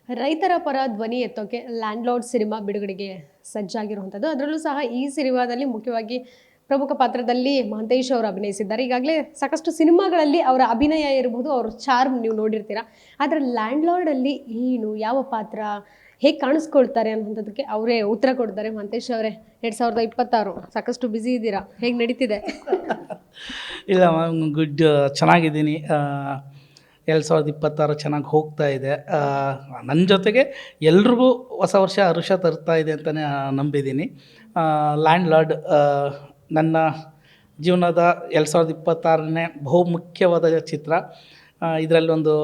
ರೈತರ ಪರ ಧ್ವನಿ ಎತ್ತೋಕೆ ಲ್ಯಾಂಡ್ಲಾರ್ಡ್ ಸಿನಿಮಾ ಬಿಡುಗಡೆಗೆ ಸಜ್ಜಾಗಿರುವಂಥದ್ದು. ಅದರಲ್ಲೂ ಸಹ ಈ ಸಿನಿಮಾದಲ್ಲಿ ಮುಖ್ಯವಾಗಿ ಪ್ರಮುಖ ಪಾತ್ರದಲ್ಲಿ ಮಹಂತೇಶ್ ಅವರು ಅಭಿನಯಿಸಿದ್ದಾರೆ. ಈಗಾಗಲೇ ಸಾಕಷ್ಟು ಸಿನಿಮಾಗಳಲ್ಲಿ ಅವರ ಅಭಿನಯ ಇರಬಹುದು, ಅವ್ರ ಚಾರ್ಮ್ ನೀವು ನೋಡಿರ್ತೀರಾ. ಆದರೆ ಲ್ಯಾಂಡ್ಲಾರ್ಡಲ್ಲಿ ಏನು, ಯಾವ ಪಾತ್ರ, ಹೇಗೆ ಕಾಣಿಸ್ಕೊಳ್ತಾರೆ ಅನ್ನೋದಕ್ಕೆ ಅವರೇ ಉತ್ತರ ಕೊಡ್ತಾರೆ. ಮಹಂತೇಶ್ ಅವರೇ, 2026 ಸಾಕಷ್ಟು ಬ್ಯುಸಿ ಇದ್ದೀರಾ, ಹೇಗೆ ನಡೀತಿದೆ? ಇಲ್ಲ ಮ್ಯಾಮ್, ಗುಡ್, ಚೆನ್ನಾಗಿದ್ದೀನಿ. 2026 ಚೆನ್ನಾಗಿ ಹೋಗ್ತಾ ಇದೆ. ನನ್ನ ಜೊತೆಗೆ ಎಲ್ರಿಗೂ ಹೊಸ ವರ್ಷ ಹರುಷ ತರ್ತಾ ಇದೆ ಅಂತಲೇ ನಂಬಿದ್ದೀನಿ. ಲ್ಯಾಂಡ್ ಲಾರ್ಡ್ ನನ್ನ ಜೀವನದ 2026ನೇ ಬಹುಮುಖ್ಯವಾದ ಚಿತ್ರ. ಇದರಲ್ಲಿ ಒಂದು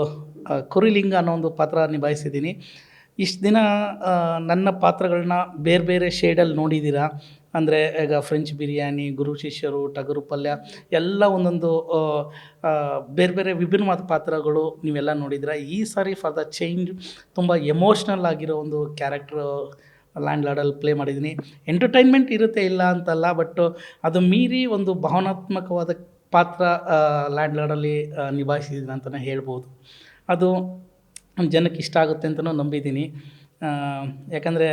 ಕುರಿಲಿಂಗ ಅನ್ನೋ ಒಂದು ಪಾತ್ರ ನಿಭಾಯಿಸಿದ್ದೀನಿ. ಇಷ್ಟು ದಿನ ನನ್ನ ಪಾತ್ರಗಳನ್ನ ಬೇರೆ ಬೇರೆ ಶೇಡಲ್ಲಿ ನೋಡಿದ್ದೀರಾ. ಅಂದರೆ ಈಗ ಫ್ರೆಂಚ್ ಬಿರಿಯಾನಿ, ಗುರು ಶಿಷ್ಯರು, ಟಗರು ಪಲ್ಯ ಎಲ್ಲ ಒಂದೊಂದು ಬೇರೆ ಬೇರೆ ವಿಭಿನ್ನವಾದ ಪಾತ್ರಗಳು ನೀವೆಲ್ಲ ನೋಡಿದ್ದೀರ. ಈ ಸಾರಿ ಫಾರ್ ದ ಚೇಂಜ್ ತುಂಬ ಎಮೋಷ್ನಲ್ ಆಗಿರೋ ಒಂದು ಕ್ಯಾರೆಕ್ಟ್ರು ಲ್ಯಾಂಡ್ ಲಾರ್ಡಲ್ಲಿ ಪ್ಲೇ ಮಾಡಿದ್ದೀನಿ. ಎಂಟರ್ಟೈನ್ಮೆಂಟ್ ಇರುತ್ತೆ, ಇಲ್ಲ ಅಂತಲ್ಲ, ಬಟ್ ಅದು ಮೀರಿ ಒಂದು ಭಾವನಾತ್ಮಕವಾದ ಪಾತ್ರ ಲ್ಯಾಂಡ್ ಲಾರ್ಡಲ್ಲಿ ನಿಭಾಯಿಸಿದ್ದೀನಿ ಅಂತಲೇ ಹೇಳ್ಬೋದು. ಅದು ಜನಕ್ಕೆ ಇಷ್ಟ ಆಗುತ್ತೆ ಅಂತಲೂ ನಂಬಿದ್ದೀನಿ. ಯಾಕಂದರೆ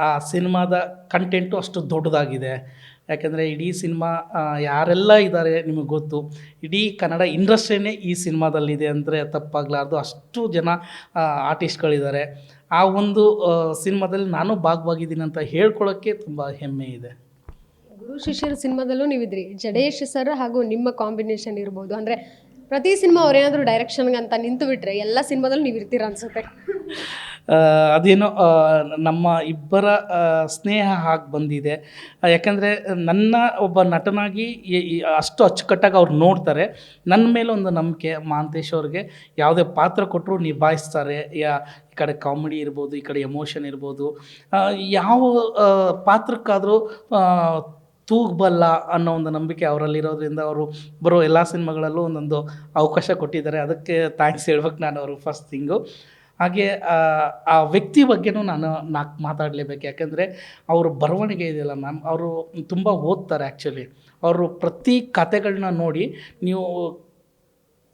ಆ ಸಿನಿಮಾದ ಕಂಟೆಂಟು ಅಷ್ಟು ದೊಡ್ಡದಾಗಿದೆ. ಯಾಕೆಂದರೆ ಇಡೀ ಸಿನಿಮಾ ಯಾರೆಲ್ಲ ಇದ್ದಾರೆ ನಿಮಗೆ ಗೊತ್ತು. ಇಡೀ ಕನ್ನಡ ಇಂಡಸ್ಟ್ರಿನೇ ಈ ಸಿನಿಮಾದಲ್ಲಿದೆ ಅಂದರೆ ತಪ್ಪಾಗಲಾರ್ದು. ಅಷ್ಟು ಜನ ಆರ್ಟಿಸ್ಟ್ಗಳಿದ್ದಾರೆ. ಆ ಒಂದು ಸಿನಿಮಾದಲ್ಲಿ ನಾನು ಭಾಗವಾಗಿದ್ದೀನಿ ಅಂತ ಹೇಳ್ಕೊಳ್ಳೋಕ್ಕೆ ತುಂಬ ಹೆಮ್ಮೆ ಇದೆ. ಗುರು ಶಿಷ್ಯರ ಸಿನಿಮಾದಲ್ಲೂ ನೀವಿದ್ರಿ. ಜಡೇಶ್ ಸರ್ ಹಾಗೂ ನಿಮ್ಮ ಕಾಂಬಿನೇಷನ್ ಇರ್ಬೋದು. ಅಂದರೆ ಪ್ರತಿ ಸಿನಿಮಾ ಅವ್ರೇನಾದರೂ ಡೈರೆಕ್ಷನ್ಗೆ ಅಂತ ನಿಂತು ಬಿಟ್ಟರೆ ಎಲ್ಲ ಸಿನಿಮಾದಲ್ಲೂ ನೀವು ಇರ್ತೀರ ಅನ್ಸುತ್ತೆ. ಅದೇನೋ ನಮ್ಮ ಇಬ್ಬರ ಸ್ನೇಹ ಹಾಗೆ ಬಂದಿದೆ. ಯಾಕಂದರೆ ನನ್ನ ಒಬ್ಬ ನಟನಾಗಿ ಅಷ್ಟು ಅಚ್ಚುಕಟ್ಟಾಗಿ ಅವ್ರು ನೋಡ್ತಾರೆ. ನನ್ನ ಮೇಲೆ ಒಂದು ನಂಬಿಕೆ. ಮಹಂತೇಶ್ ಅವ್ರಿಗೆ ಯಾವುದೇ ಪಾತ್ರ ಕೊಟ್ಟರು ನಿಭಾಯಿಸ್ತಾರೆ. ಈ ಕಡೆ ಕಾಮಿಡಿ ಇರ್ಬೋದು, ಈ ಕಡೆ ಎಮೋಷನ್ ಇರ್ಬೋದು, ಯಾವ ಪಾತ್ರಕ್ಕಾದರೂ ತೂಗಬಲ್ಲ ಅನ್ನೋ ಒಂದು ನಂಬಿಕೆ ಅವರಲ್ಲಿರೋದ್ರಿಂದ ಅವರು ಬರೋ ಎಲ್ಲ ಸಿನಿಮಾಗಳಲ್ಲೂ ಒಂದೊಂದು ಅವಕಾಶ ಕೊಟ್ಟಿದ್ದಾರೆ. ಅದಕ್ಕೆ ಥ್ಯಾಂಕ್ಸ್ ಹೇಳ್ಬೇಕು ನಾನು ಅವರು ಫಸ್ಟ್ ಥಿಂಗು. ಹಾಗೆ ಆ ವ್ಯಕ್ತಿ ಬಗ್ಗೆನೂ ನಾನು ಮಾತಾಡಲೇಬೇಕು. ಯಾಕೆಂದರೆ ಅವರು ಬರವಣಿಗೆ ಇದೆಯಲ್ಲ ಮ್ಯಾಮ್, ಅವರು ತುಂಬ ಓದ್ತಾರೆ ಆ್ಯಕ್ಚುಲಿ. ಅವರು ಪ್ರತಿ ಕತೆಗಳನ್ನ ನೋಡಿ ನೀವು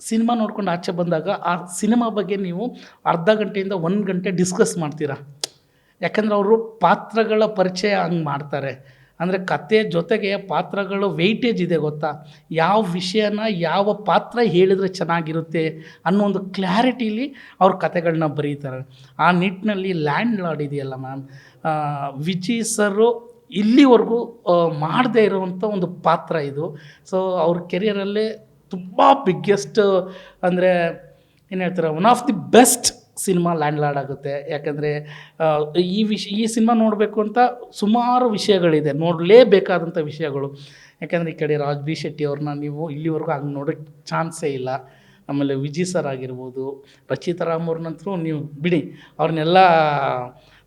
ಸಿನಿಮಾ ನೋಡ್ಕೊಂಡು ಆಚೆ ಬಂದಾಗ ಆ ಸಿನಿಮಾ ಬಗ್ಗೆ ನೀವು ಅರ್ಧ ಗಂಟೆಯಿಂದ 1 ಗಂಟೆ ಡಿಸ್ಕಸ್ ಮಾಡ್ತೀರಾ. ಯಾಕಂದರೆ ಅವರು ಪಾತ್ರಗಳ ಪರಿಚಯ ಹಂಗೆ ಮಾಡ್ತಾರೆ. ಅಂದರೆ ಕತೆ ಜೊತೆಗೆ ಪಾತ್ರಗಳು ವೆಯ್ಟೇಜ್ ಇದೆ ಗೊತ್ತಾ. ಯಾವ ವಿಷಯನ ಯಾವ ಪಾತ್ರ ಹೇಳಿದರೆ ಚೆನ್ನಾಗಿರುತ್ತೆ ಅನ್ನೋ ಒಂದು ಕ್ಲಾರಿಟೀಲಿ ಅವ್ರ ಕತೆಗಳನ್ನ ಬರೀತಾರೆ. ಆ ನಿಟ್ಟಿನಲ್ಲಿ ಲ್ಯಾಂಡ್ ಲಾರ್ಡ್ ಇದೆಯಲ್ಲ ಮ್ಯಾಮ್, ವಿಜಯ್ ಸರು ಇಲ್ಲಿವರೆಗೂ ಮಾಡದೇ ಇರೋವಂಥ ಒಂದು ಪಾತ್ರ ಇದು. ಸೊ ಅವ್ರ ಕೆರಿಯರಲ್ಲೇ ತುಂಬ ಬಿಗ್ಗೆಸ್ಟ್, ಅಂದರೆ ಏನು ಹೇಳ್ತಾರೆ, one of the best cinema land lord ಆಗುತ್ತೆ. ಯಾಕಂದರೆ ಈ ಸಿನಿಮಾ ನೋಡಬೇಕು ಅಂತ ಸುಮಾರು ವಿಷಯಗಳಿದೆ, ನೋಡಲೇಬೇಕಾದಂಥ ವಿಷಯಗಳು. ಯಾಕಂದರೆ ಈ ಕಡೆ ರಾಜ್ ಬಿ ಶೆಟ್ಟಿ ಅವ್ರನ್ನ ನೀವು ಇಲ್ಲಿವರೆಗೂ ಹಂಗೆ ನೋಡೋಕ್ಕೆ ಚಾನ್ಸೇ ಇಲ್ಲ. ಆಮೇಲೆ ವಿಜಯ್ ಸರ್ ಆಗಿರ್ಬೋದು, ರಚಿತಾ ರಾಮ್ ಅವ್ರನ್ನಂತರೂ ನೀವು ಬಿಡಿ, ಅವ್ರನ್ನೆಲ್ಲ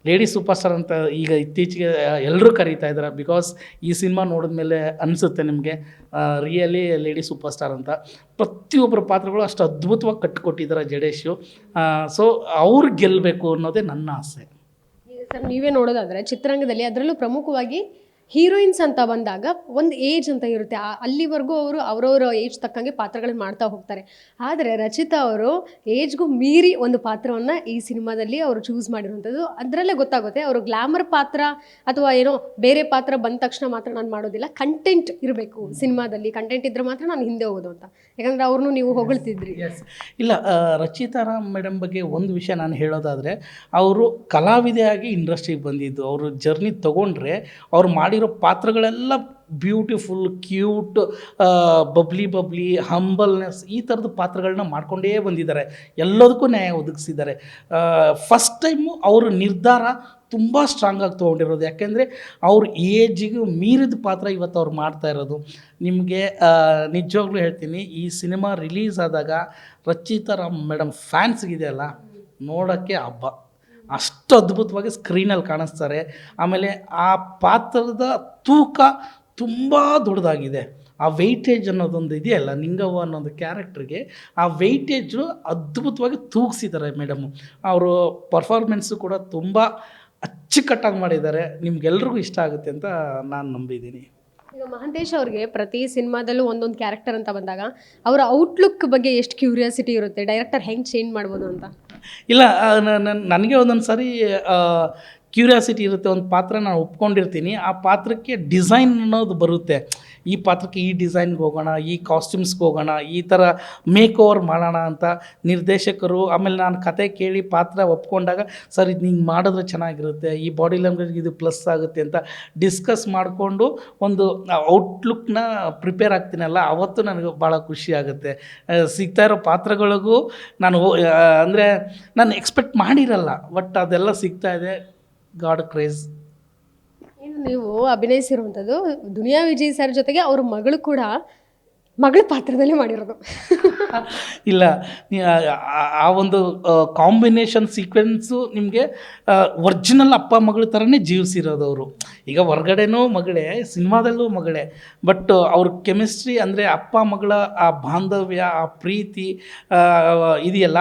ಲೇಡಿ ಸೂಪರ್ ಸ್ಟಾರ್ ಅಂತ ಈಗ ಇತ್ತೀಚೆಗೆ ಎಲ್ಲರೂ ಕರೀತಾ ಇದ್ದಾರೆ. ಬಿಕಾಸ್ ಈ ಸಿನಿಮಾ ನೋಡಿದ್ಮೇಲೆ ಅನಿಸುತ್ತೆ ನಿಮಗೆ ರಿಯಲಿ ಲೇಡಿ ಸೂಪರ್ ಸ್ಟಾರ್ ಅಂತ. ಪ್ರತಿಯೊಬ್ಬರ ಪಾತ್ರಗಳು ಅಷ್ಟು ಅದ್ಭುತವಾಗಿ ಕಟ್ಟಿಕೊಟ್ಟಿದ್ದಾರೆ ಜಡೇಶು. ಸೊ ಅವ್ರು ಗೆಲ್ಲಬೇಕು ಅನ್ನೋದೇ ನನ್ನ ಆಸೆ. ಸರ್, ನೀವೇ ನೋಡೋದಾದರೆ ಚಿತ್ರರಂಗದಲ್ಲಿ ಅದರಲ್ಲೂ ಪ್ರಮುಖವಾಗಿ ಹೀರೋಯಿನ್ಸ್ ಅಂತ ಬಂದಾಗ ಒಂದು ಏಜ್ ಅಂತ ಇರುತ್ತೆ. ಅಲ್ಲಿವರೆಗೂ ಅವರು ಅವರವರ ಏಜ್ ತಕ್ಕಂಗೆ ಪಾತ್ರಗಳನ್ನ ಮಾಡ್ತಾ ಹೋಗ್ತಾರೆ. ಆದರೆ ರಚಿತಾ ಅವರು ಏಜ್ಗೂ ಮೀರಿ ಒಂದು ಪಾತ್ರವನ್ನು ಈ ಸಿನಿಮಾದಲ್ಲಿ ಅವರು ಚೂಸ್ ಮಾಡಿರುವಂಥದ್ದು. ಅದರಲ್ಲೇ ಗೊತ್ತಾಗುತ್ತೆ ಅವರು ಗ್ಲಾಮರ್ ಪಾತ್ರ ಅಥವಾ ಏನೋ ಬೇರೆ ಪಾತ್ರ ಬಂದ ತಕ್ಷಣ ಮಾತ್ರ ನಾನು ಮಾಡೋದಿಲ್ಲ, ಕಂಟೆಂಟ್ ಇರಬೇಕು ಸಿನಿಮಾದಲ್ಲಿ, ಕಂಟೆಂಟ್ ಇದ್ದರೆ ಮಾತ್ರ ನಾನು ಹಿಂದೆ ಹೋಗೋದು ಅಂತ. ಯಾಕಂದರೆ ಅವ್ರನ್ನೂ ನೀವು ಹೊಗಳ್ತಿದ್ರಿ. ಇಲ್ಲ, ರಚಿತಾ ರಾಮ್ ಮೇಡಮ್ ಬಗ್ಗೆ ಒಂದು ವಿಷಯ ನಾನು ಹೇಳೋದಾದರೆ, ಅವರು ಕಲಾವಿದೆಯಾಗಿ ಇಂಡಸ್ಟ್ರಿಗೆ ಬಂದಿದ್ದು. ಅವರು ಜರ್ನಿ ತೊಗೊಂಡ್ರೆ ಅವ್ರು ಮಾಡಿರೋ ಪಾತ್ರಗಳೆಲ್ಲ ಬ್ಯೂಟಿಫುಲ್, ಕ್ಯೂಟ್, ಬಬ್ಲಿ, ಹಂಬಲ್ನೆಸ್, ಈ ಥರದ ಪಾತ್ರಗಳನ್ನ ಮಾಡ್ಕೊಂಡೇ ಬಂದಿದ್ದಾರೆ. ಎಲ್ಲದಕ್ಕೂ ನ್ಯಾಯ ಒದಗಿಸಿದ್ದಾರೆ. ಫಸ್ಟ್ ಟೈಮು ಅವ್ರ ನಿರ್ಧಾರ ತುಂಬ ಸ್ಟ್ರಾಂಗಾಗಿ ತೊಗೊಂಡಿರೋದು. ಯಾಕೆಂದರೆ ಅವ್ರ ಏಜಿಗೂ ಮೀರಿದ ಪಾತ್ರ ಇವತ್ತು ಅವ್ರು ಮಾಡ್ತಾ ಇರೋದು. ನಿಮಗೆ ನಿಜವಾಗ್ಲೂ ಹೇಳ್ತೀನಿ, ಈ ಸಿನಿಮಾ ರಿಲೀಸ್ ಆದಾಗ ರಚಿತಾ ರಾಮ್ ಮೇಡಮ್ ಫ್ಯಾನ್ಸ್ಗಿದೆಯಲ್ಲ, ನೋಡೋಕ್ಕೆ ಹಬ್ಬ. ಅಷ್ಟು ಅದ್ಭುತವಾಗಿ ಸ್ಕ್ರೀನಲ್ಲಿ ಕಾಣಿಸ್ತಾರೆ. ಆಮೇಲೆ ಆ ಪಾತ್ರದ ತೂಕ ತುಂಬ ದೊಡ್ಡದಾಗಿದೆ. ಆ ವೆಯ್ಟೇಜ್ ಅನ್ನೋದೊಂದು ಇದೆಯಲ್ಲ, ನಿಂಗವ್ವ ಅನ್ನೋದು ಕ್ಯಾರೆಕ್ಟ್ರಿಗೆ ಆ ವೆಯ್ಟೇಜು ಅದ್ಭುತವಾಗಿ ತೂಗಿಸಿದ್ದಾರೆ ಮೇಡಮು. ಅವರು ಪರ್ಫಾರ್ಮೆನ್ಸು ಕೂಡ ತುಂಬ ಅಚ್ಚುಕಟ್ಟಾಗಿ ಮಾಡಿದ್ದಾರೆ. ನಿಮ್ಗೆಲ್ರಿಗೂ ಇಷ್ಟ ಆಗುತ್ತೆ ಅಂತ ನಾನು ನಂಬಿದ್ದೀನಿ. ಈಗ ಮಹಂತೇಶ್ ಅವ್ರಿಗೆ ಪ್ರತಿ ಸಿನಿಮಾದಲ್ಲೂ ಒಂದೊಂದು ಕ್ಯಾರೆಕ್ಟರ್ ಅಂತ ಬಂದಾಗ ಅವರ ಔಟ್ಲುಕ್ ಬಗ್ಗೆ ಎಷ್ಟು ಕ್ಯೂರಿಯಾಸಿಟಿ ಇರುತ್ತೆ, ಡೈರೆಕ್ಟರ್ ಹೆಂಗೆ ಚೇಂಜ್ ಮಾಡ್ಬೋದು ಅಂತ. ಇಲ್ಲ ನನಗೆ ಒಂದೊಂದು ಸಾರಿ ಕ್ಯೂರಿಯಾಸಿಟಿ ಇರುತ್ತೆ. ಒಂದು ಪಾತ್ರ ನಾನು ಒಪ್ಕೊಂಡಿರ್ತೀನಿ, ಆ ಪಾತ್ರಕ್ಕೆ ಡಿಸೈನ್ ಅನ್ನೋದು ಬರುತ್ತೆ. ಈ ಪಾತ್ರಕ್ಕೆ ಈ ಡಿಸೈನ್ಗೆ ಹೋಗೋಣ, ಈ ಕಾಸ್ಟ್ಯೂಮ್ಸ್ಗೆ ಹೋಗೋಣ, ಈ ಥರ ಮೇಕ್ ಓವರ್ ಮಾಡೋಣ ಅಂತ ನಿರ್ದೇಶಕರು, ಆಮೇಲೆ ನಾನು ಕತೆ ಕೇಳಿ ಪಾತ್ರ ಒಪ್ಕೊಂಡಾಗ ಸರ್ ಇದು ಹಿಂಗೆ ಮಾಡಿದ್ರೆ ಚೆನ್ನಾಗಿರುತ್ತೆ, ಈ ಬಾಡಿ ಲ್ಯಾಂಗ್ವೇಜ್ಗೆ ಇದು ಪ್ಲಸ್ ಆಗುತ್ತೆ ಅಂತ ಡಿಸ್ಕಸ್ ಮಾಡಿಕೊಂಡು ಒಂದು ಔಟ್ಲುಕ್ನ ಪ್ರಿಪೇರ್ ಆಗ್ತೀನಲ್ಲ, ಆವತ್ತು ನನಗೆ ಭಾಳ ಖುಷಿ ಆಗುತ್ತೆ. ಸಿಗ್ತಾ ಇರೋ ಪಾತ್ರಗಳಿಗೂ ನಾನು ಅಂದರೆ ನಾನು ಎಕ್ಸ್ಪೆಕ್ಟ್ ಮಾಡಿರಲ್ಲ, ಬಟ್ ಅದೆಲ್ಲ ಸಿಗ್ತಾ ಇದೆ. God craze. ಇನ್ನು ನೀವು ಅಭಿನಯಿಸಿರುವಂಥದ್ದು ದುನಿಯಾ ವಿಜಯ್ ಸರ್ ಜೊತೆಗೆ ಅವ್ರ ಮಗಳು ಕೂಡ ಮಗಳ ಪಾತ್ರದಲ್ಲಿ ಮಾಡಿರೋದು. ಇಲ್ಲ, ಆ ಒಂದು ಕಾಂಬಿನೇಷನ್ ಸೀಕ್ವೆನ್ಸು ನಿಮಗೆ ಒರ್ಜಿನಲ್ ಅಪ್ಪ ಮಗಳ ಥರನೇ ಜೀವಿಸಿರೋದು ಅವರು. ಈಗ ಹೊರ್ಗಡೆನೂ ಮಗಳೇ, ಸಿನಿಮಾದಲ್ಲೂ ಮಗಳೇ, ಬಟ್ ಅವ್ರ ಕೆಮಿಸ್ಟ್ರಿ ಅಂದರೆ ಅಪ್ಪ ಮಗಳ ಆ ಬಾಂಧವ್ಯ, ಆ ಪ್ರೀತಿ ಇದೆಯಲ್ಲ,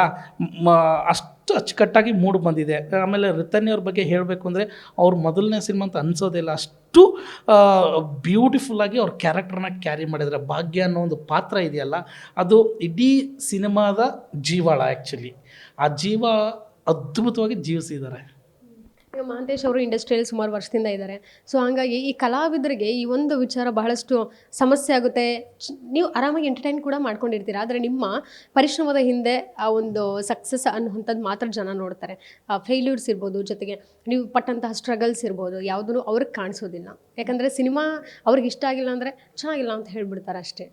ಅಷ್ಟು ಅಚ್ಚುಕಟ್ಟಾಗಿ ಮೂಡಿ ಬಂದಿದೆ. ಆಮೇಲೆ ರಿತನ್ಯವ್ರ ಬಗ್ಗೆ ಹೇಳಬೇಕು ಅಂದರೆ ಅವ್ರ ಮೊದಲನೇ ಸಿನಿಮಾ ಅಂತ ಅನಿಸೋದಿಲ್ಲ, ಅಷ್ಟು ಬ್ಯೂಟಿಫುಲ್ಲಾಗಿ ಅವ್ರ ಕ್ಯಾರೆಕ್ಟರ್ನ ಕ್ಯಾರಿ ಮಾಡಿದ್ದಾರೆ. ಭಾಗ್ಯ ಅನ್ನೋ ಒಂದು ಪಾತ್ರ ಇದೆಯಲ್ಲ, ಅದು ಇಡೀ ಸಿನಿಮಾದ ಜೀವಾಳ. ಆ್ಯಕ್ಚುಲಿ ಆ ಜೀವ ಅದ್ಭುತವಾಗಿ ಜೀವಿಸಿದ್ದಾರೆ. ಈಗ ಮಹಾಂತೇಶ್ ಅವರು ಇಂಡಸ್ಟ್ರಿಯಲ್ಲಿ ಸುಮಾರು ವರ್ಷದಿಂದ ಇದ್ದಾರೆ. ಸೊ ಹಾಗಾಗಿ ಈ ಕಲಾವಿದರಿಗೆ ಈ ಒಂದು ವಿಚಾರ ಬಹಳಷ್ಟು ಸಮಸ್ಯೆ ಆಗುತ್ತೆ. ನೀವು ಆರಾಮಾಗಿ ಎಂಟರ್ಟೈನ್ ಕೂಡ ಮಾಡ್ಕೊಂಡಿರ್ತೀರ, ಆದರೆ ನಿಮ್ಮ ಪರಿಶ್ರಮದ ಹಿಂದೆ ಆ ಒಂದು ಸಕ್ಸಸ್ ಅನ್ನುವಂಥದ್ದು ಮಾತ್ರ ಜನ ನೋಡ್ತಾರೆ. ಫೇಲ್ಯೂರ್ಸ್ ಇರ್ಬೋದು, ಜೊತೆಗೆ ನೀವು ಪಟ್ಟಂತಹ ಸ್ಟ್ರಗಲ್ಸ್ ಇರ್ಬೋದು, ಯಾವುದೂ ಅವ್ರಿಗೆ ಕಾಣಿಸೋದಿಲ್ಲ. ಯಾಕಂದರೆ ಸಿನಿಮಾ ಅವ್ರಿಗೆ ಇಷ್ಟ ಆಗಿಲ್ಲ ಅಂದರೆ ಚೆನ್ನಾಗಿಲ್ಲ ಅಂತ ಹೇಳ್ಬಿಡ್ತಾರೆ ಅಷ್ಟೇ.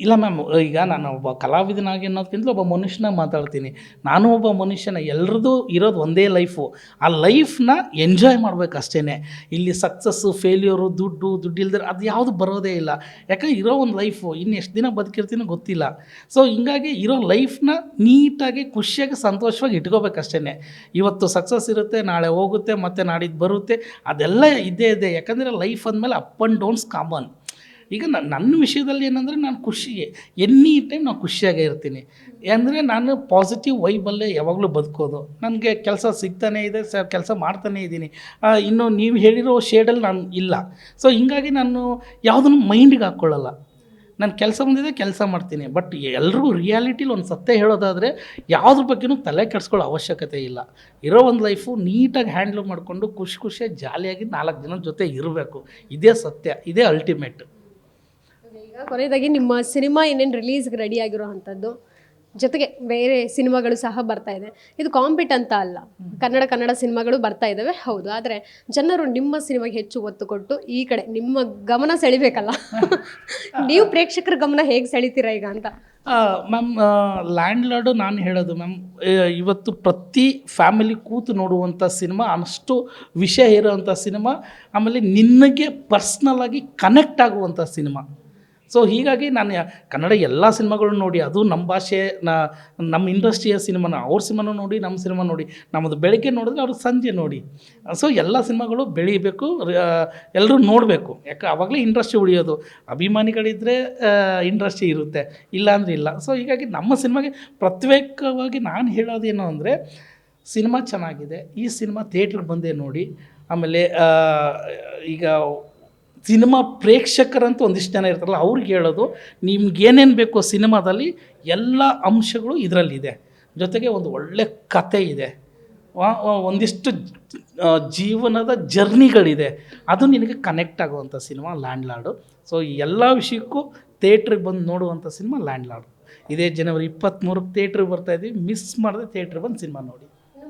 ಇಲ್ಲ ಮ್ಯಾಮ್, ಈಗ ನಾನು ಒಬ್ಬ ಕಲಾವಿದನಾಗಿ ಅನ್ನೋದಕ್ಕಿಂತಲೂ ಒಬ್ಬ ಮನುಷ್ಯನಾಗಿ ಮಾತಾಡ್ತೀನಿ. ನಾನು ಒಬ್ಬ ಮನುಷ್ಯನ, ಎಲ್ಲರದ್ದು ಇರೋದು ಒಂದೇ ಲೈಫು. ಆ ಲೈಫ್ನ ಎಂಜಾಯ್ ಮಾಡಬೇಕು ಅಷ್ಟೇ. ಇಲ್ಲಿ ಸಕ್ಸಸ್ಸು, ಫೇಲ್ಯೂರು, ದುಡ್ಡು ಇಲ್ದಿರ ಅದು ಯಾವುದು ಬರೋದೇ ಇಲ್ಲ. ಯಾಕಂದರೆ ಇರೋ ಒಂದು ಲೈಫು, ಇನ್ನು ಎಷ್ಟು ದಿನ ಬದುಕಿರ್ತೀನೋ ಗೊತ್ತಿಲ್ಲ. ಸೊ ಹಿಂಗಾಗಿ ಇರೋ ಲೈಫ್ನ ನೀಟಾಗಿ, ಖುಷಿಯಾಗಿ, ಸಂತೋಷವಾಗಿ ಇಟ್ಕೋಬೇಕಷ್ಟೇ. ಇವತ್ತು ಸಕ್ಸಸ್ ಇರುತ್ತೆ, ನಾಳೆ ಹೋಗುತ್ತೆ, ಮತ್ತು ನಾಡಿದ್ದು ಬರುತ್ತೆ, ಅದೆಲ್ಲ ಇದ್ದೇ ಇದೆ. ಯಾಕಂದರೆ ಲೈಫ್ ಅಂದಮೇಲೆ ಅಪ್ ಆ್ಯಂಡ್ ಡೌನ್ಸ್ ಕಾಮನ್. ಈಗ ನನ್ನ ವಿಷಯದಲ್ಲಿ ಏನಂದರೆ, ನಾನು ಖುಷಿಗೆ ಎನಿ ಟೈಮ್ ನಾನು ಖುಷಿಯಾಗೇ ಇರ್ತೀನಿ. ಅಂದರೆ ನಾನು ಪಾಸಿಟಿವ್ ವೈಬಲ್ಲೇ ಯಾವಾಗಲೂ ಬದುಕೋದು. ನನಗೆ ಕೆಲಸ ಸಿಗ್ತಾನೇ ಇದೆ, ಕೆಲಸ ಮಾಡ್ತಾನೇ ಇದ್ದೀನಿ. ಇನ್ನು ನೀವು ಹೇಳಿರೋ ಶೇಡಲ್ಲಿ ನಾನು ಇಲ್ಲ. ಸೊ ಹಿಂಗಾಗಿ ನಾನು ಯಾವುದನ್ನು ಮೈಂಡಿಗೆ ಹಾಕ್ಕೊಳ್ಳಲ್ಲ. ನಾನು ಕೆಲಸ ಬಂದಿದೆ, ಕೆಲಸ ಮಾಡ್ತೀನಿ. ಬಟ್ ಎಲ್ರಿಗೂ ರಿಯಾಲಿಟಿಲಿ ಒಂದು ಸತ್ಯ ಹೇಳೋದಾದರೆ ಯಾವುದ್ರ ಬಗ್ಗೆನೂ ತಲೆ ಕೆಡಿಸ್ಕೊಳ್ಳೋ ಅವಶ್ಯಕತೆ ಇಲ್ಲ. ಇರೋ ಒಂದು ಲೈಫು ನೀಟಾಗಿ ಹ್ಯಾಂಡ್ಲ್ ಮಾಡಿಕೊಂಡು ಖುಷಿಯಾಗಿ ಜಾಲಿಯಾಗಿ 4 ಜನದ ಜೊತೆ ಇರಬೇಕು. ಇದೇ ಸತ್ಯ, ಇದೇ ಅಲ್ಟಿಮೇಟ್. ಈಗ ಕೊನೆಯದಾಗಿ ನಿಮ್ಮ ಸಿನಿಮಾ ಏನೇನು ರಿಲೀಸ್ಗೆ ರೆಡಿ ಆಗಿರೋ ಅಂಥದ್ದು, ಜೊತೆಗೆ ಬೇರೆ ಸಿನಿಮಾಗಳು ಸಹ ಬರ್ತಾ ಇದೆ. ಇದು ಕಾಂಪಿಟ್ ಅಂತ ಅಲ್ಲ, ಕನ್ನಡ ಸಿನಿಮಾಗಳು ಬರ್ತಾ ಇದ್ದಾವೆ, ಹೌದು. ಆದರೆ ಜನರು ನಿಮ್ಮ ಸಿನಿಮಾಗೆ ಹೆಚ್ಚು ಒತ್ತು ಕೊಟ್ಟು ಈ ಕಡೆ ನಿಮ್ಮ ಗಮನ ಸೆಳಿಬೇಕಲ್ಲ. ನೀವು ಪ್ರೇಕ್ಷಕರ ಗಮನ ಹೇಗೆ ಸೆಳಿತೀರಾ ಈಗ ಅಂತ? ಮ್ಯಾಮ್, ಲ್ಯಾಂಡ್ ಲಾರ್ಡು ನಾನು ಹೇಳೋದು ಮ್ಯಾಮ್, ಇವತ್ತು ಪ್ರತಿ ಫ್ಯಾಮಿಲಿ ಕೂತು ನೋಡುವಂಥ ಸಿನಿಮಾ, ಅಷ್ಟು ವಿಷಯ ಇರೋವಂಥ ಸಿನಿಮಾ, ಆಮೇಲೆ ನಿನಗೆ ಪರ್ಸ್ನಲಾಗಿ ಕನೆಕ್ಟ್ ಆಗುವಂಥ ಸಿನಿಮಾ. ಸೊ ಹೀಗಾಗಿ ನಾನು ಕನ್ನಡ ಎಲ್ಲ ಸಿನಿಮಾಗಳನ್ನ ನೋಡಿ, ಅದು ನಮ್ಮ ಭಾಷೆ, ನಮ್ಮ ಇಂಡಸ್ಟ್ರಿಯ ಸಿನಿಮಾನ, ಅವ್ರ ಸಿನಿಮಾನೂ ನೋಡಿ, ನಮ್ಮ ಸಿನಿಮಾ ನೋಡಿ. ನಮ್ಮದು ಬೆಳಗ್ಗೆ ನೋಡಿದ್ರೆ ಅವ್ರಿಗೆ ಸಂಜೆ ನೋಡಿ. ಸೊ ಎಲ್ಲ ಸಿನಿಮಾಗಳು ಬೆಳೀಬೇಕು, ಎಲ್ಲರೂ ನೋಡಬೇಕು. ಯಾಕೆ ಆವಾಗಲೇ ಇಂಡಸ್ಟ್ರಿ ಉಳಿಯೋದು. ಅಭಿಮಾನಿಗಳಿದ್ದರೆ ಇಂಡಸ್ಟ್ರಿ ಇರುತ್ತೆ, ಇಲ್ಲಾಂದರೆ ಇಲ್ಲ. ಸೊ ಹೀಗಾಗಿ ನಮ್ಮ ಸಿನಿಮಾಗೆ ಪ್ರತ್ಯೇಕವಾಗಿ ನಾನು ಹೇಳೋದೇನು ಅಂದರೆ, ಸಿನಿಮಾ ಚೆನ್ನಾಗಿದೆ, ಈ ಸಿನಿಮಾ ಥಿಯೇಟ್ರಿಗೆ ಬಂದೇ ನೋಡಿ. ಆಮೇಲೆ ಈಗ ಸಿನಿಮಾ ಪ್ರೇಕ್ಷಕರಂತೂ ಒಂದಿಷ್ಟು ಜನ ಇರ್ತಾರಲ್ಲ, ಅವ್ರಿಗೆ ಹೇಳೋದು, ನಿಮ್ಗೇನೇನು ಬೇಕೋ ಸಿನಿಮಾದಲ್ಲಿ ಎಲ್ಲ ಅಂಶಗಳು ಇದರಲ್ಲಿದೆ. ಜೊತೆಗೆ ಒಂದು ಒಳ್ಳೆ ಕತೆ ಇದೆ, ಒಂದಿಷ್ಟು ಜೀವನದ ಜರ್ನಿಗಳಿದೆ, ಅದು ನಿನಗೆ ಕನೆಕ್ಟ್ ಆಗುವಂಥ ಸಿನಿಮಾ ಲ್ಯಾಂಡ್ ಲಾರ್ಡು. ಸೊ ಈ ಎಲ್ಲ ವಿಷಯಕ್ಕೂ ಥಿಯೇಟ್ರಿಗೆ ಬಂದು ನೋಡುವಂಥ ಸಿನಿಮಾ ಲ್ಯಾಂಡ್ ಲಾರ್ಡು. ಇದೇ ಜನವರಿ 23ಕ್ಕೆ ಥಿಯೇಟ್ರಿಗೆ ಬರ್ತಾಯಿದ್ದೀವಿ. ಮಿಸ್ ಮಾಡದೆ ಥಿಯೇಟ್ರಿಗೆ ಬಂದು ಸಿನಿಮಾ ನೋಡಿ.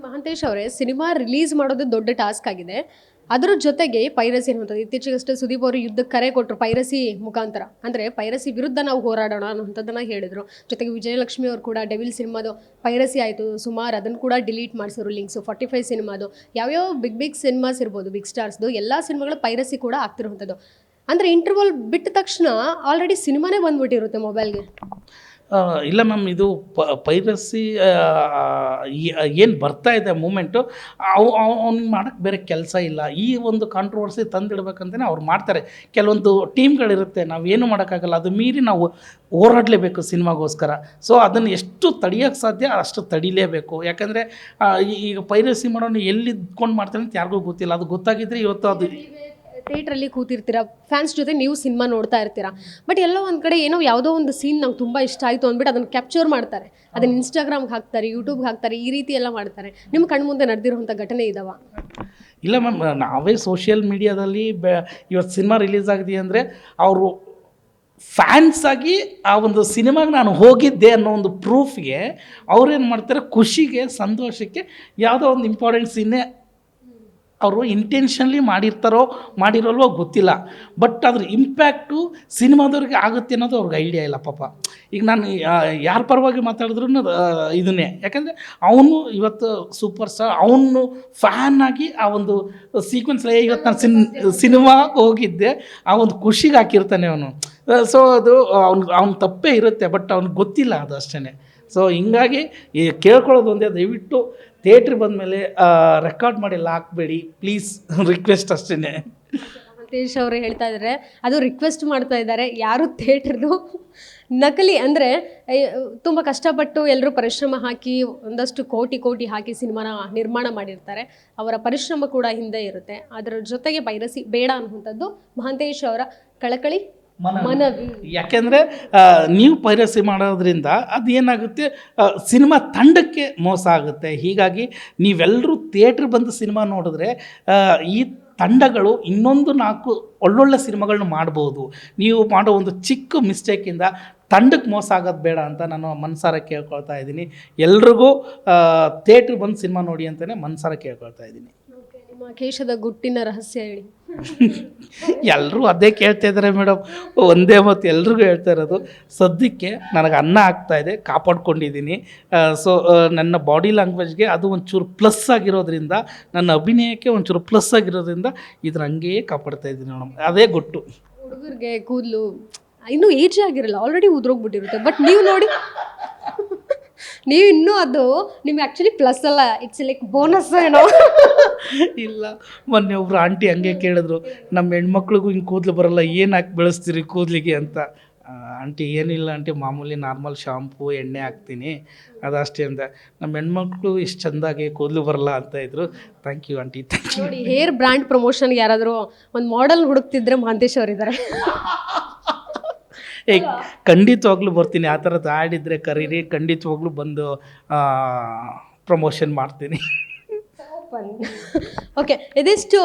ಮಹಾಂತೇಶ್ ಅವರೇ, ಸಿನಿಮಾ ರಿಲೀಸ್ ಮಾಡೋದು ದೊಡ್ಡ ಟಾಸ್ಕ್ ಆಗಿದೆ. ಅದರ ಜೊತೆಗೆ ಪೈರಸಿ ಅನ್ನುವಂಥದ್ದು, ಇತ್ತೀಚೆಗಷ್ಟೇ ಸುದೀಪ್ ಅವರು ಯುದ್ಧಕ್ಕೆ ಕರೆ ಕೊಟ್ಟರು ಪೈರಸಿ ಮುಖಾಂತರ. ಅಂದರೆ ಪೈರಸಿ ವಿರುದ್ಧ ನಾವು ಹೋರಾಡೋಣ ಅನ್ನೋಂಥದ್ದನ್ನು ಹೇಳಿದರು. ಜೊತೆಗೆ ವಿಜಯಲಕ್ಷ್ಮಿ ಅವರು ಕೂಡ ಡೆವಿಲ್ ಸಿನಿಮಾದು ಪೈರಸಿ ಆಯಿತು ಸುಮಾರು, ಅದನ್ನು ಕೂಡ ಡಿಲೀಟ್ ಮಾಡಿಸಿದ್ರು ಲಿಂಕ್ಸು. 45 ಸಿನಿಮಾದು, ಯಾವ್ಯಾವ ಬಿಗ್ ಸಿನಿಮಾಸ್ ಇರ್ಬೋದು, ಬಿಗ್ ಸ್ಟಾರ್ಸ್ದು ಎಲ್ಲ ಸಿನಿಮಾಗಳು ಪೈರಸಿ ಕೂಡ ಆಗ್ತಿರುವಂಥದ್ದು. ಅಂದರೆ ಇಂಟರ್ವಲ್ ಬಿಟ್ಟ ತಕ್ಷಣ ಆಲ್ರೆಡಿ ಸಿನಿಮಾನೇ ಬಂದ್ಬಿಟ್ಟಿರುತ್ತೆ ಮೊಬೈಲ್ಗೆ. ಇಲ್ಲ ಮ್ಯಾಮ್, ಇದು ಪೈರಸಿ ಏನು ಬರ್ತಾ ಇದೆ ಮೂಮೆಂಟು, ಅವ್ನಿಗೆ ಮಾಡೋಕ್ಕೆ ಬೇರೆ ಕೆಲಸ ಇಲ್ಲ. ಈ ಒಂದು ಕಾಂಟ್ರವರ್ಸಿ ತಂದಿಡ್ಬೇಕಂತಲೇ ಅವ್ರು ಮಾಡ್ತಾರೆ. ಕೆಲವೊಂದು ಟೀಮ್ಗಳಿರುತ್ತೆ, ನಾವೇನು ಮಾಡೋಕ್ಕಾಗಲ್ಲ, ಅದು ಮೀರಿ ನಾವು ಹೋರಾಡಲೇಬೇಕು ಸಿನಿಮಾಗೋಸ್ಕರ. ಸೊ ಅದನ್ನು ಎಷ್ಟು ತಡೆಯೋಕ್ಕೆ ಸಾಧ್ಯ ಅಷ್ಟು ತಡಿಲೇಬೇಕು. ಯಾಕಂದರೆ ಈಗ ಪೈರಸಿ ಮಾಡೋನು ಎಲ್ಲಿ ಇದ್ಕೊಂಡು ಮಾಡ್ತಾನೆ ಅಂತ ಯಾರಿಗೂ ಗೊತ್ತಿಲ್ಲ. ಅದು ಗೊತ್ತಾಗಿದ್ದರೆ ಇವತ್ತು ಅದು ಥಿಯೇಟ್ರಲ್ಲಿ ಕೂತಿರ್ತೀರಾ, ಫ್ಯಾನ್ಸ್ ಜೊತೆ ನೀವು ಸಿನಿಮಾ ನೋಡ್ತಾ ಇರ್ತೀರಾ, ಬಟ್ ಎಲ್ಲೋ ಒಂದು ಕಡೆ ಏನೋ ಯಾವುದೋ ಒಂದು ಸೀನ್ ನಂಗೆ ತುಂಬ ಇಷ್ಟ ಆಯಿತು ಅಂದ್ಬಿಟ್ಟು ಅದನ್ನು ಕ್ಯಾಪ್ಚರ್ ಮಾಡ್ತಾರೆ, ಅದನ್ನು ಇನ್ಸ್ಟಾಗ್ರಾಮ್ಗೆ ಹಾಕ್ತಾರೆ, ಯೂಟ್ಯೂಬ್ಗೆ ಹಾಕ್ತಾರೆ, ಈ ರೀತಿ ಎಲ್ಲ ಮಾಡ್ತಾರೆ. ನಿಮ್ಮ ಕಣ್ಮುಂದೆ ನಡೆದಿರುವಂಥ ಘಟನೆ ಇದಾವ? ಇಲ್ಲ ಮ್ಯಾಮ್, ನಾವೇ ಸೋಷಿಯಲ್ ಮೀಡಿಯಾದಲ್ಲಿ ಇವತ್ತು ಸಿನಿಮಾ ರಿಲೀಸ್ ಆಗಿದೆ ಅಂದರೆ ಅವರು ಫ್ಯಾನ್ಸ್ ಆಗಿ ಆ ಒಂದು ಸಿನಿಮಾಗೆ ನಾನು ಹೋಗಿದ್ದೆ ಅನ್ನೋ ಒಂದು ಪ್ರೂಫ್ಗೆ ಅವ್ರೇನು ಮಾಡ್ತಾರೆ, ಖುಷಿಗೆ ಸಂತೋಷಕ್ಕೆ ಯಾವುದೋ ಒಂದು ಇಂಪಾರ್ಟೆಂಟ್ ಸೀನ್ನೇ ಅವರು ಇಂಟೆನ್ಷನ್ಲಿ ಮಾಡಿರೋಲ್ವೋ ಗೊತ್ತಿಲ್ಲ, ಬಟ್ ಅದ್ರ ಇಂಪ್ಯಾಕ್ಟು ಸಿನಿಮಾದವ್ರಿಗೆ ಆಗುತ್ತೆ ಅನ್ನೋದು ಅವ್ರಿಗೆ ಐಡಿಯಾ ಇಲ್ಲ ಪಾಪ. ಈಗ ನಾನು ಯಾರ ಪರವಾಗಿ ಮಾತಾಡಿದ್ರು ಇದನ್ನೇ, ಯಾಕಂದರೆ ಅವನು ಇವತ್ತು ಸೂಪರ್ ಸ್ಟಾರ್, ಅವನು ಫ್ಯಾನ್ ಆಗಿ ಆ ಒಂದು ಸೀಕ್ವೆನ್ಸ್ಲೇ ಇವತ್ತು ನಾನು ಸಿನಿಮಾಗೆ ಹೋಗಿದ್ದೆ ಆ ಒಂದು ಖುಷಿಗೆ ಹಾಕಿರ್ತಾನೆ ಅವನು. ಸೊ ಅದು ಅವ್ನ ತಪ್ಪೇ ಇರುತ್ತೆ, ಬಟ್ ಅವ್ನಿಗೆ ಗೊತ್ತಿಲ್ಲ ಅದು ಅಷ್ಟೇ. ಸೊ ಹಿಂಗಾಗಿ ಕೇಳ್ಕೊಳ್ಳೋದು ಒಂದೇ, ದಯವಿಟ್ಟು ಥಿಯೇಟ್ರಿಗೆ ಬಂದಮೇಲೆ ರೆಕಾರ್ಡ್ ಮಾಡಿ ಎಲ್ಲ ಹಾಕಬೇಡಿ ಪ್ಲೀಸ್, ರಿಕ್ವೆಸ್ಟ್ ಅಷ್ಟೇ. ಮಹಂತೇಶ್ ಅವರು ಹೇಳ್ತಾ ಇದ್ದಾರೆ, ಅದು ರಿಕ್ವೆಸ್ಟ್ ಮಾಡ್ತಾ ಇದ್ದಾರೆ, ಯಾರು ಥಿಯೇಟ್ರದು ನಕಲಿ ಅಂದರೆ ತುಂಬ ಕಷ್ಟಪಟ್ಟು ಎಲ್ಲರೂ ಪರಿಶ್ರಮ ಹಾಕಿ ಒಂದಷ್ಟು ಕೋಟಿ ಹಾಕಿ ಸಿನಿಮಾನ ನಿರ್ಮಾಣ ಮಾಡಿರ್ತಾರೆ, ಅವರ ಪರಿಶ್ರಮ ಕೂಡ ಹಿಂದೆ ಇರುತ್ತೆ. ಅದರ ಜೊತೆಗೆ ಪೈರಸಿ ಬೇಡ ಅನ್ನುವಂಥದ್ದು ಮಹಂತೇಶ್ ಅವರ ಕಳಕಳಿ ಮನವಿ. ಯಾಕೆಂದರೆ ನೀವು ಪೈರಸಿ ಮಾಡೋದ್ರಿಂದ ಅದೇನಾಗುತ್ತೆ, ಸಿನಿಮಾ ತಂಡಕ್ಕೆ ಮೋಸ ಆಗುತ್ತೆ. ಹೀಗಾಗಿ ನೀವೆಲ್ಲರೂ ಥಿಯೇಟ್ರ್ ಬಂದು ಸಿನಿಮಾ ನೋಡಿದ್ರೆ ಈ ತಂಡಗಳು ಇನ್ನೊಂದು 4 ಒಳ್ಳೊಳ್ಳೆ ಸಿನಿಮಾಗಳನ್ನ ಮಾಡ್ಬೋದು. ನೀವು ಮಾಡೋ ಒಂದು ಚಿಕ್ಕ ಮಿಸ್ಟೇಕಿಂದ ತಂಡಕ್ಕೆ ಮೋಸ ಆಗೋದು ಬೇಡ ಅಂತ ನಾನು ಮನಸಾರ ಕೇಳ್ಕೊಳ್ತಾ ಇದ್ದೀನಿ. ಎಲ್ರಿಗೂ ಥಿಯೇಟ್ರ್ ಬಂದು ಸಿನಿಮಾ ನೋಡಿ ಅಂತಲೇ ಮನಸಾರ ಕೇಳ್ಕೊಳ್ತಾ ಇದ್ದೀನಿ. ನಿಮ್ಮ ಕೇಶದ ಗುಟ್ಟಿನ ರಹಸ್ಯ ಹೇಳಿ. ಎಲ್ಲರೂ ಅದೇ ಕೇಳ್ತಾ ಇದ್ದಾರೆ ಮೇಡಮ್, ಒಂದೇ ಮತ್ತು ಎಲ್ರಿಗೂ ಹೇಳ್ತಾ ಇರೋದು, ಸದ್ಯಕ್ಕೆ ನನಗೆ ಅನ್ನ ಆಗ್ತಾಯಿದೆ, ಕಾಪಾಡ್ಕೊಂಡಿದ್ದೀನಿ. ಸೊ ನನ್ನ ಬಾಡಿ ಲ್ಯಾಂಗ್ವೇಜ್ಗೆ ಅದು ಒಂಚೂರು ಪ್ಲಸ್ ಆಗಿರೋದ್ರಿಂದ, ನನ್ನ ಅಭಿನಯಕ್ಕೆ ಒಂಚೂರು ಪ್ಲಸ್ ಆಗಿರೋದ್ರಿಂದ ಇದ್ರ ಹಂಗೆಯೇ ಕಾಪಾಡ್ತಾ ಇದ್ದೀನಿ ಮೇಡಮ್, ಅದೇ ಗುಟ್ಟು. ಹುಡುಗರಿಗೆ ಕೂದಲು ಇನ್ನೂ ಏಜ್ ಆಗಿರಲ್ಲ, ಆಲ್ರೆಡಿ ಉದ್ರೋಗ್ಬಿಟ್ಟಿರುತ್ತೆ, ಬಟ್ ನೀವು ನೋಡಿ ನೀವು ಇನ್ನೂ ಅದು ನಿಮ್ಗೆ ಆ್ಯಕ್ಚುಲಿ ಪ್ಲಸ್ ಅಲ್ಲ, ಇಟ್ಸ್ ಲೈಕ್ ಬೋನಸ್ ಏನೋ. ಇಲ್ಲ, ಮೊನ್ನೆ ಒಬ್ರು ಆಂಟಿ ಹಂಗೆ ಕೇಳಿದ್ರು, ನಮ್ಮ ಹೆಣ್ಮಕ್ಳಿಗೂ ಹಿಂಗೆ ಕೂದಲು ಬರಲ್ಲ, ಏನು ಹಾಕಿ ಬೆಳೆಸ್ತೀರಿ ಕೂದಲಿಗೆ ಅಂತ. ಆಂಟಿ ಏನಿಲ್ಲ ಆಂಟಿ, ಮಾಮೂಲಿ ನಾರ್ಮಲ್ ಶಾಂಪು ಎಣ್ಣೆ ಹಾಕ್ತೀನಿ ಅದಷ್ಟೇ ಅಂತ. ನಮ್ಮ ಹೆಣ್ಮಕ್ಳು ಇಷ್ಟು ಚೆಂದಾಗಿ ಕೂದಲು ಬರಲ್ಲ ಅಂತ ಇದ್ರು. Thank you aunty, thank you. ನೋಡಿ, ಹೇರ್ ಬ್ರ್ಯಾಂಡ್ ಪ್ರಮೋಷನ್ಗೆ ಯಾರಾದರೂ ಒಂದು ಮಾಡೆಲ್ ಹುಡುಕ್ತಿದ್ರೆ ಮಹಂತೇಶ್ ಅವರಿದ್ದಾರೆ. ಖಂಡಿತವಾಗ್ಲೂ ಬರ್ತೀನಿ, ಆ ಥರದ್ದು ಆಡಿದ್ರೆ ಕರೀರಿ, ಖಂಡಿತವಾಗ್ಲೂ ಬಂದು ಪ್ರಮೋಷನ್ ಮಾಡ್ತೀನಿ. ಓಕೆ, ಇದಿಷ್ಟು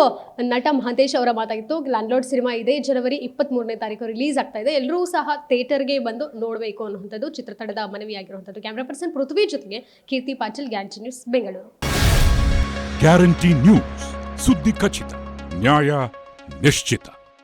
ನಟ ಮಹಂತೇಶ್ ಅವರ ಮಾತಾಗಿತ್ತು. ಲ್ಯಾಂಡ್ಲಾರ್ಡ್ ಸಿನಿಮಾ ಇದೇ ಜನವರಿ 23ನೇ ತಾರೀಕು ರಿಲೀಸ್ ಆಗ್ತಾ ಇದೆ. ಎಲ್ಲರೂ ಸಹ ಥಿಯೇಟರ್ಗೆ ಬಂದು ನೋಡಬೇಕು ಅನ್ನುವಂಥದ್ದು ಚಿತ್ರತಂಡದ ಮನವಿಯಾಗಿರುವಂಥದ್ದು. ಕ್ಯಾಮ್ರಾ ಪರ್ಸನ್ ಪೃಥ್ವಿ ಜೊತೆಗೆ Keerthi Patil, guarantee news, Bengaluru. Guarantee news, ಸುದ್ದಿ ಖಚಿತ, ನ್ಯಾಯ ನಿಶ್ಚಿತ.